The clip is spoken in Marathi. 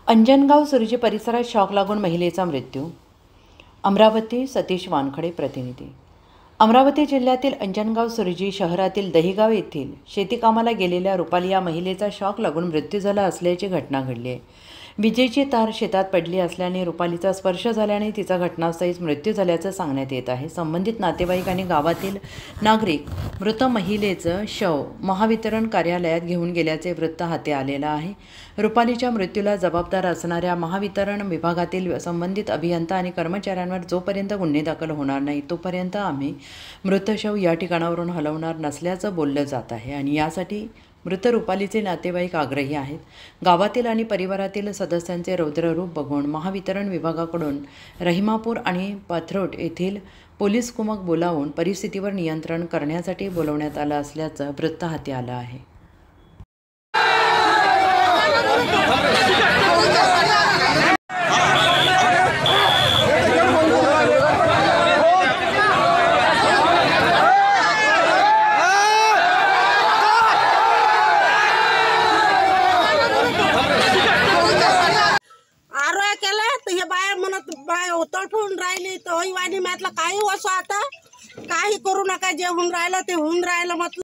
अंजनगाव सुरजी परिसरात शॉक लागून महिलेचा मृत्यू। अमरावती सतीश वानखडे प्रतिनिधी। अमरावती जिल्ह्यातील अंजनगाव सुरजी शहरातील दहिगाव येथील शेतीकामाला गेलेल्या रुपाली या महिलेचा शॉक लागून मृत्यू झाला असल्याची घटना घडली आहे। विजेची तार शेतात पडली असल्याने रुपालीचा स्पर्श झाल्याने तिचा घटनास्थळीच मृत्यू झाल्याचं सांगण्यात येत आहे। संबंधित नातेवाईक आणि गावातील नागरिक मृत महिलेचं शव महावितरण कार्यालयात घेऊन गेल्याचे वृत्त हाती आलेलं आहे। रुपालीच्या मृत्यूला जबाबदार असणाऱ्या महावितरण विभागातील संबंधित अभियंता आणि कर्मचाऱ्यांवर जोपर्यंत गुन्हे दाखल होणार नाही तोपर्यंत आम्ही मृतशव या ठिकाणावरून हलवणार नसल्याचं बोललं जात आहे आणि यासाठी मृत रुपालीचे नातेवाईक आग्रही आहेत। गावातील आणि परिवारातील सदस्यांचे रौद्ररूप बघून महावितरण विभागाकडून रहिमापूर आणि पाथरोट येथील पोलीस कुमक बोलावून परिस्थितीवर नियंत्रण करण्यासाठी बोलवण्यात आलं असल्याचं वृत्त हाती आलं आहे। बाय तडफडून राहिली तर वाणी म्हटलं काही असो आता काही करू नका, जे होऊन राहिलं ते होऊन राहिलं म्हटलं।